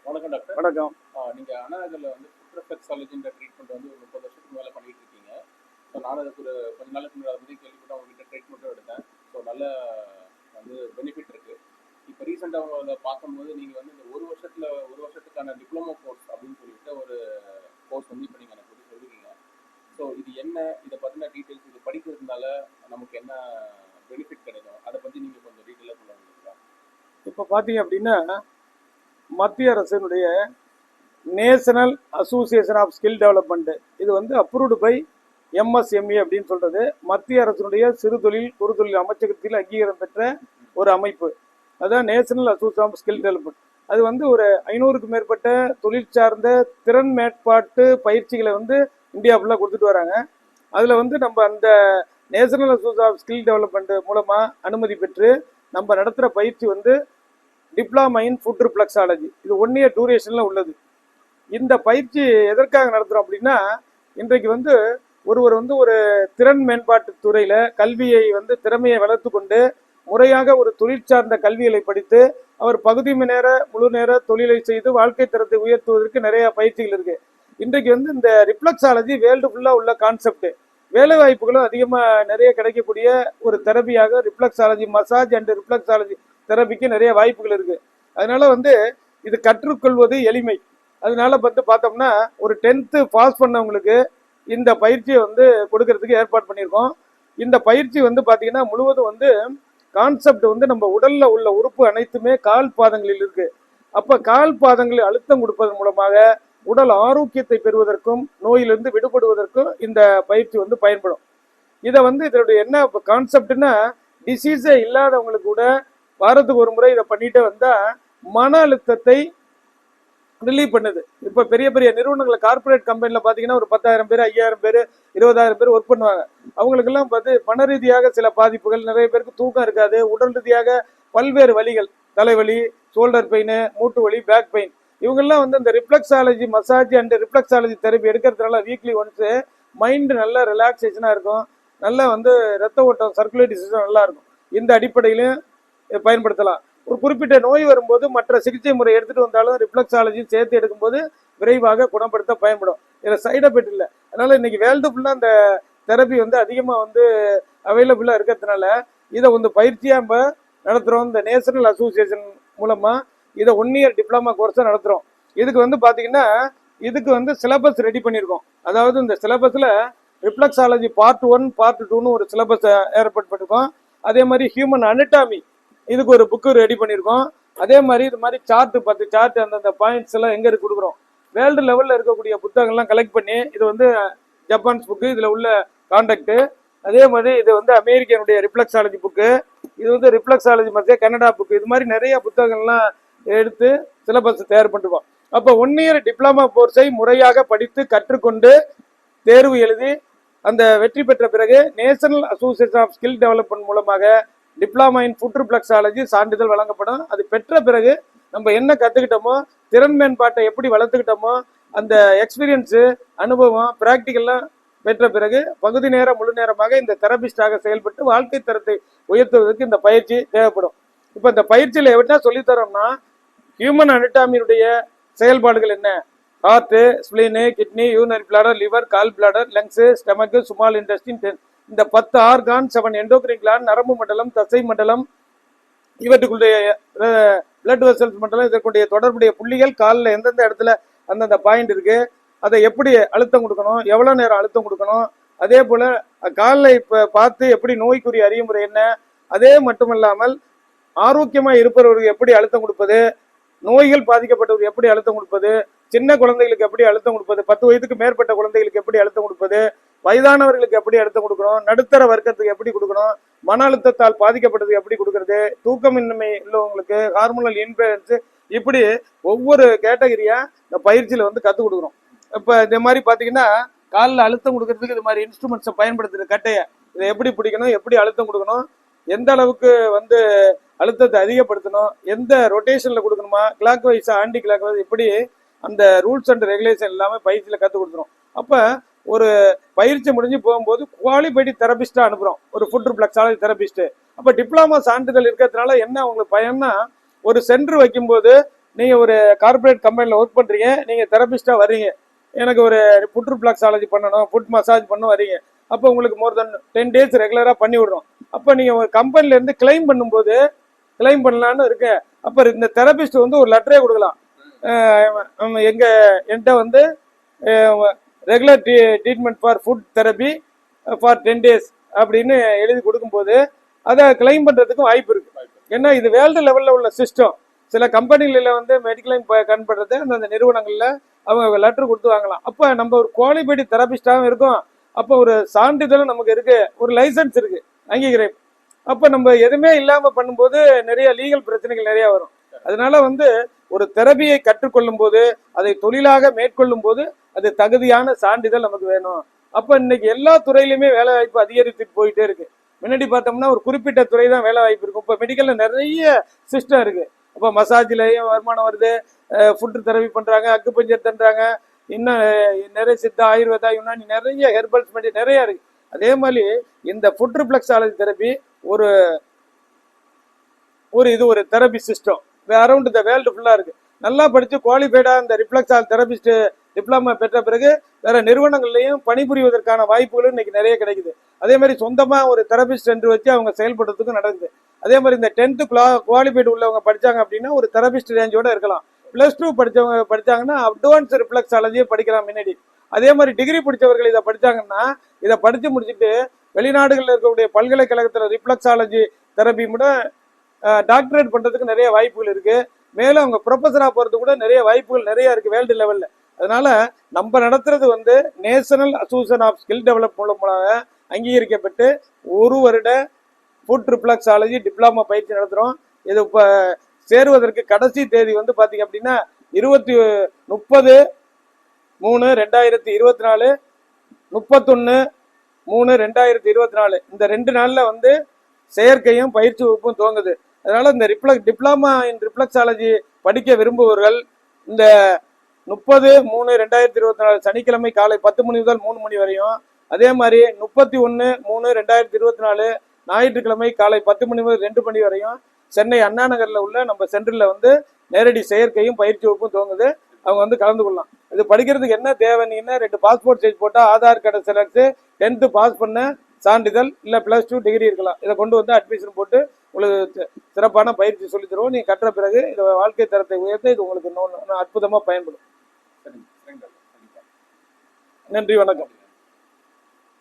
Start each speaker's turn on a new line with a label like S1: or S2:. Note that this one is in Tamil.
S1: வணக்கம் டாக்டர்.
S2: வணக்கம்.
S1: நீங்க அண்ணா நகர்ல வந்து ஃபுட் ரெஃப்ளெக்ஸாலஜின்ற ட்ரீட்மெண்ட் வந்து ஒரு 30 வருஷத்துக்கு மேல பண்ணிட்டு இருக்கீங்க. ஸோ நானும் அதுக்கு ஒரு கொஞ்ச நாளுக்கு முன்னாடி அதை பத்தி கேள்விப்பட்டு உங்ககிட்ட ட்ரீட்மெண்ட்டும் எடுத்தேன். ஸோ நல்ல வந்து பெனிஃபிட் இருக்கு. இப்போ ரீசெண்டாக உங்களை பார்க்கும்போது நீங்கள் வந்து இந்த ஒரு வருஷத்துக்கான டிப்ளமோ கோர்ஸ் அப்படின்னு சொல்லிட்டு ஒரு கோர்ஸ் வந்து இப்போ நீங்கள் எனக்கு பற்றி சொல்லிருக்கீங்க. ஸோ இது என்ன, இதை பற்றின டீட்டெயில்ஸ், இது படிக்கிறதுனால நமக்கு என்ன பெனிஃபிட் கிடைக்கும், அதை பற்றி நீங்கள் கொஞ்சம் டீட்டெயிலாக சொல்ல முடியுங்களா?
S2: இப்போ பார்த்தீங்க அப்படின்னா, மத்திய அரசினுடைய national association of skill development இது வந்து அப்ரூவ்டு பை MSME அப்படின்னு சொல்றது மத்திய அரசினுடைய சிறு தொழில் குறுதொழில் அமைச்சகத்தில் அங்கீகாரம் பெற்ற ஒரு அமைப்பு. அதான் national association of skill development. அது வந்து ஒரு 500க்கும் மேற்பட்ட தொழில் சார்ந்த திறன் மேம்பாட்டு பயிற்சிகளை வந்து இந்தியா ஃபுல்லாக கொடுத்துட்டு வராங்க. அதில் வந்து நம்ம அந்த national association of skill development மூலமாக அனுமதி பெற்று நம்ம நடத்துகிற பயிற்சி வந்து டிப்ளமா இன் ஃபுட் ரிஃப்ளெக்ஸாலஜி. இது 1 இயர் டூரேஷனில் உள்ளது. இந்த பயிற்சி எதற்காக நடத்துகிறோம் அப்படின்னா, இன்றைக்கு வந்து ஒருவர் வந்து ஒரு திறன் மேம்பாட்டு துறையில் கல்வியை வந்து திறமையை வளர்த்து கொண்டு முறையாக ஒரு தொழில் சார்ந்த கல்விகளை படித்து அவர் பகுதி நேர முழு நேர தொழிலை செய்து வாழ்க்கை தரத்தை உயர்த்துவதற்கு நிறைய பயிற்சிகள் இருக்குது. இன்றைக்கு வந்து இந்த ரிஃப்ளெக்ஸாலஜி வேர்ல்டு ஃபுல்லாக உள்ள கான்செப்ட். வேலை வாய்ப்புகளும் அதிகமாக நிறைய கிடைக்கக்கூடிய ஒரு தெரபியாக ரிஃப்ளெக்ஸாலஜி, மசாஜ் அண்ட் ரிஃப்ளெக்ஸாலஜி தெரபிக்கு நிறைய வாய்ப்புகள் இருக்கு. அதனால வந்து இது கற்றுக்கொள்வது எளிமை. அதனால வந்து பார்த்தோம்னா ஒரு 10th பாஸ் பண்ணவங்களுக்கு இந்த பயிற்சியை வந்து கொடுக்கறதுக்கு ஏற்பாடு பண்ணியிருக்கோம். இந்த பயிற்சி வந்து பார்த்தீங்கன்னா முழுவதும் வந்து கான்செப்ட் வந்து நம்ம உடல்ல உள்ள உறுப்பு அனைத்துமே கால் பாதங்களில் இருக்கு. அப்ப கால் பாதங்களில் அழுத்தம் கொடுப்பதன் மூலமாக உடல் ஆரோக்கியத்தை பெறுவதற்கும் நோயிலிருந்து விடுபடுவதற்கும் இந்த பயிற்சி வந்து பயன்படும். இதை வந்து இதனுடைய என்ன கான்செப்ட்னா, டிசீஸே இல்லாதவங்களுக்கு கூட வாரத்துக்கு ஒரு முறை இதை பண்ணிட்டு வந்தா மன அழுத்தத்தை ரிலீவ் பண்ணுது. இப்போ பெரிய பெரிய நிறுவனங்கள் கார்பரேட் கம்பெனியில் பார்த்தீங்கன்னா ஒரு 10,000 பேர் 5,000 பேர் 20,000 பேர் ஒர்க் பண்ணுவாங்க. அவங்களுக்கெல்லாம் பார்த்து மன ரீதியாக சில பாதிப்புகள், நிறைய பேருக்கு தூக்கம் இருக்காது, உடல் ரீதியாக பல்வேறு வலிகள், தலைவலி, ஷோல்டர் பெயின், மூட்டு வலி, பேக் பெயின், இவங்கெல்லாம் வந்து இந்த reflexology massage and reflexology therapy எடுக்கிறதுனால வீக்லி ஒன்ஸு மைண்டு நல்லா ரிலாக்ஸேஷனாக இருக்கும். நல்லா வந்து ரத்த ஓட்டம் சர்க்குலேட்டரி சிஸ்டம் நல்லா இருக்கும். இந்த அடிப்படையிலும் பயன்படுத்தலாம். ஒரு குறிப்பிட்ட நோய் வரும்போது மற்ற சிகிச்சை முறை எடுத்துட்டு வந்தாலும் ரிஃப்ளெக்ஸாலஜி சேர்த்து எடுக்கும்போது விரைவாக குணப்படுத்த பயன்படும். இதில் சைடு எஃபெக்ட் இல்லை. அதனால இன்னைக்கு வேர்ல்டு ஃபுல்லாக அந்த தெரப்பி வந்து அதிகமாக வந்து அவைலபிளாக இருக்கிறதுனால இதை வந்து பயிற்சியாக நம்ம நடத்துகிறோம். இந்த நேஷனல் அசோசியேஷன் மூலமாக இதை 1 இயர் டிப்ளமா கோர்ஸாக நடத்துகிறோம். இதுக்கு வந்து பார்த்தீங்கன்னா இதுக்கு வந்து சிலபஸ் ரெடி பண்ணியிருக்கோம். அதாவது இந்த சிலபஸில் ரிஃப்ளெக்ஸாலஜி பார்ட் 1 பார்ட் 2ன்னு ஒரு சிலபஸ் ஏற்பாடு பண்ணியிருக்கோம். அதே மாதிரி ஹியூமன் அனட்டாமி இதுக்கு ஒரு புக்கு ரெடி பண்ணியிருக்கோம். அதே மாதிரி இது மாதிரி சார்ட் 10 சார்ட் அந்தந்த பாயிண்ட்ஸ் எல்லாம் எங்கே இருக்கு கொடுக்குறோம். வேர்ல்டு லெவலில் இருக்கக்கூடிய புத்தகங்கள்லாம் கலெக்ட் பண்ணி இது வந்து ஜப்பான்ஸ் புக்கு, இதில் உள்ள கான்டாக்டு. அதே மாதிரி இது வந்து அமெரிக்கனுடைய ரிஃப்ளெக்ஸாலஜி புக்கு, இது வந்து ரிஃப்ளெக்ஸாலஜி மத்திய கன்னடா புக்கு, இது மாதிரி நிறைய புத்தகங்கள்லாம் எடுத்து சிலபஸ் தயார் பண்ணிருக்கோம். அப்போ 1 இயர் டிப்ளமா கோர்ஸை முறையாக படித்து கற்றுக்கொண்டு தேர்வு எழுதி அந்த வெற்றி பெற்ற பிறகு national association of skill development மூலமாக டிப்ளமா இன் ஃபுட் ரிஃப்ளெக்ஸாலஜி சான்றிதழ் வழங்கப்படும். அது பெற்ற பிறகு நம்ம என்ன கற்றுக்கிட்டோமோ, திறன் மேம்பாட்டை எப்படி வளர்த்துக்கிட்டோமோ, அந்த எக்ஸ்பீரியன்ஸு, அனுபவம், ப்ராக்டிக்கல்லாம் பெற்ற பிறகு பகுதி நேர முழு நேரமாக இந்த தெரபிஸ்டாக செயல்பட்டு வாழ்க்கை தரத்தை உயர்த்துவதற்கு இந்த பயிற்சி தேவைப்படும். இப்போ இந்த பயிற்சியில் என்ன சொல்லித்தரோம்னா, ஹியூமன் அனட்டாமியுடைய செயல்பாடுகள் என்ன, heart, spleen, kidney, urinary bladder, liver, gall bladder, lungs, stomach, small intestine, இந்த 10 ஆர்கான், 7 எண்டோக்ரைன் கிளாண்ட், நரம்பு மண்டலம், தசை மண்டலம், இவற்றுக்குடைய பிளட் வெசல்ஸ் மண்டலம், இதற்குடைய தொடர்புடைய புள்ளிகள், காலில் எந்தெந்த இடத்துல அந்தந்த பாயிண்ட் இருக்கு, அதை எப்படி அழுத்தம் கொடுக்கணும், எவ்வளோ நேரம் அழுத்தம் கொடுக்கணும், அதே போல் காலில் இப்போ பார்த்து எப்படி நோய்க்குரிய அறிமுறை என்ன, அதே மட்டுமல்லாமல் ஆரோக்கியமாக இருப்பவர்களுக்கு எப்படி அழுத்தம் கொடுப்பது, நோய்கள் பாதிக்கப்பட்டவர்கள் எப்படி அழுத்தம் கொடுப்பது, சின்ன குழந்தைகளுக்கு எப்படி அழுத்தம் கொடுப்பது, 10 வயதுக்கு மேற்பட்ட குழந்தைகளுக்கு எப்படி அழுத்தம் கொடுப்பது, வயதானவர்களுக்கு எப்படி அழுத்தம் கொடுக்கணும், நடுத்தர வர்க்கத்துக்கு எப்படி கொடுக்கணும், மன அழுத்தத்தால் பாதிக்கப்பட்டதுக்கு எப்படி கொடுக்கறது, தூக்கமின்மை உள்ளவங்களுக்கு, ஹார்மோனல் இன்பேலன்ஸ், இப்படி ஒவ்வொரு கேட்டகரியா இந்த பயிற்சியில வந்து கற்றுக் கொடுக்குறோம். இப்போ இந்த மாதிரி பார்த்தீங்கன்னா காலில் அழுத்தம் கொடுக்கறதுக்கு இது மாதிரி இன்ஸ்ட்ருமெண்ட்ஸை பயன்படுத்துறது, கட்டையை இதை எப்படி பிடிக்கணும், எப்படி அழுத்தம் கொடுக்கணும், எந்த அளவுக்கு வந்து அழுத்தத்தை அதிகப்படுத்தணும், எந்த ரொட்டேஷன்ல கொடுக்கணுமா, கிளாக் வைஸா ஆன்டி கிளாக் வைஸ், இப்படி அந்த ரூல்ஸ் அண்ட் ரெகுலேஷன் எல்லாமே பயிற்சியில் கற்றுக் கொடுத்துரும். அப்போ ஒரு பயிற்சி முடிஞ்சு போகும்போது குவாலிஃபைடு தெரபிஸ்டா அனுப்புறோம், ஒரு ஃபுட் ரிஃப்ளெக்ஸாலஜி தெரபிஸ்ட். அப்போ டிப்ளமா சான்றிதழ் இருக்கிறதுனால என்ன உங்களுக்கு பயன்னா, ஒரு சென்டர் வைக்கும்போது நீங்கள் ஒரு கார்ப்பரேட் கம்பெனியில் ஒர்க் பண்ணுறீங்க, நீங்கள் தெரபிஸ்ட்டாக வர்றீங்க, எனக்கு ஒரு ஃபுட் ரிஃப்ளெக்ஸாலஜி பண்ணணும், ஃபுட் மசாஜ் பண்ண வரீங்க. அப்போ உங்களுக்கு மோர் தென் 10 டேஸ் ரெகுலராக பண்ணி விடுறோம். அப்போ நீங்கள் ஒரு கம்பெனிலேருந்து கிளைம் பண்ணும்போது கிளைம் பண்ணலான்னு இருக்கு. அப்போ இந்த தெரபிஸ்ட் வந்து ஒரு லெட்டரே கொடுக்கலாம். என்கிட்ட வந்து regular treatment for food therapy for 10 days அப்படின்னு எழுதி கொடுக்கும்போது அதை கிளைம் பண்ணுறதுக்கும் வாய்ப்பு இருக்குது. ஏன்னா இது வேர்ல்டு லெவலில் உள்ள சிஸ்டம். சில கம்பெனிகளில் வந்து மெடிக்கலைம் கன் பண்ணுறது அந்த நிறுவனங்களில் அவங்க லெட்டர் கொடுத்து வாங்கலாம். அப்போ நம்ம ஒரு குவாலிஃபைடு தெரபிஸ்டாகவும் இருக்கும். அப்போ ஒரு சான்றிதழும் நமக்கு இருக்கு, ஒரு லைசன்ஸ் இருக்கு, அங்கீகரிப்பு. அப்போ நம்ம எதுவுமே இல்லாமல் பண்ணும்போது நிறைய லீகல் பிரச்சனைகள் நிறைய வரும். அதனால வந்து ஒரு தெரபியை கற்றுக்கொள்ளும் போது, அதை தொழிலாக மேற்கொள்ளும் போது அது தகுதியான சான்றிதழ் நமக்கு வேணும். அப்போ இன்னைக்கு எல்லா துறையிலுமே வேலை வாய்ப்பு அதிகரித்துட்டு போயிட்டே இருக்கு. முன்னாடி பார்த்தோம்னா ஒரு குறிப்பிட்ட துறை தான் வேலை வாய்ப்பு இருக்கும். இப்போ மெடிக்கல்ல நிறைய சிஸ்டம் இருக்கு. அப்போ மசாஜ்லயும் வருமானம் வருது, ஃபுட் தெரபி பண்றாங்க, அக்குபஞ்சர் தண்றாங்க, இன்னும் நிறைய சித்தா, ஆயுர்வேதா, யுனானி, நிறைய ஹெர்பல்ஸ் மெடி நிறைய இருக்கு. அதே மாதிரி இந்த ஃபுட் ரிஃப்ளெக்ஸாலஜி தெரபி ஒரு ஒரு therapy system around the world ஃபுல்லாக இருக்கு. நல்லா படித்து குவாலிஃபைடாக இந்த ரிஃப்ளெக்ஸால் தெரபிஸ்ட் டிப்ளமா பெற்ற பிறகு வேற நிறுவனங்கள்லையும் பணிபுரிவதற்கான வாய்ப்புகளும் இன்னைக்கு நிறைய கிடைக்குது. அதே மாதிரி சொந்தமாக ஒரு தெரபிஸ்ட் சென்டர் வச்சு அவங்க செயல்படுறதுக்கும் நடக்குது. அதே மாதிரி இந்த 10th குவாலிஃபைடு உள்ளவங்க படித்தாங்க அப்படின்னா ஒரு தெரபிஸ்ட் ரேஞ்சோட இருக்கலாம். +2 படித்தவங்க படித்தாங்கன்னா அட்வான்ஸ் ரிஃப்ளெக்ஸாலஜியை படிக்கலாம் முன்னாடி. அதே மாதிரி டிகிரி படித்தவர்கள் இதை படித்தாங்கன்னா இதை படித்து முடிச்சுட்டு வெளிநாடுகளில் இருக்கக்கூடிய பல்கலைக்கழகத்தில் ரிஃப்ளெக்ஸாலஜி தெரபி கூட டாக்டரேட் பண்ணுறதுக்கு நிறைய வாய்ப்புகள் இருக்குது. மேலும் அவங்க ப்ரொஃபஸராக போகிறது கூட நிறைய வாய்ப்புகள் நிறைய இருக்குது வேர்ல்டு லெவலில். அதனால நம்ம நடத்துறது வந்து national association of skill develop மூலமாக அங்கீகரிக்கப்பட்டு 1 வருட ஃபுட் ரிஃப்ளெக்ஸாலஜி டிப்ளமா பயிற்சி நடத்துகிறோம். இது இப்போ சேருவதற்கு கடைசி தேதி வந்து பார்த்தீங்க அப்படின்னா 30/3/2024 31/3/2024 இந்த 2 நாளில் வந்து செயற்கையும் பயிற்சி வகுப்பும் துவங்குது. அதனால இந்த டிப்ளமா இன் ரிஃப்ளெக்ஸாலஜி படிக்க விரும்புபவர்கள் இந்த 30/3/2024 சனிக்கிழமை காலை 10 மணி முதல் 3 மணி வரையும், அதே மாதிரி 31/3/2024 ஞாயிற்றுக்கிழமை காலை 10 மணி முதல் 2 மணி வரையும் சென்னை அண்ணா நகரில் உள்ள நம்ம சென்டரில் வந்து நேரடி செயற்கையும் பயிற்சி வகுப்பும் துவங்குது. அவங்க வந்து கலந்து கொள்ளலாம். இது படிக்கிறதுக்கு என்ன தேவைன்னா 2 பாஸ்போர்ட் சைஸ் போட்டால் ஆதார் கார்டை செலக்ட் 10th பாஸ் பண்ண சான்றிதழ் இல்லை +2 டிகிரி இருக்கலாம். இதை கொண்டு வந்து அட்மிஷன் போட்டு உங்களுக்கு சிறப்பான பயிற்சி சொல்லி தருவோம். நீங்கள் கற்ற பிறகு இது வாழ்க்கை தரத்தை உயர்த்த இது உங்களுக்கு இன்னும் அற்புதமாக பயன்படும்.
S1: சரிங்க.
S2: நன்றி, வணக்கம்.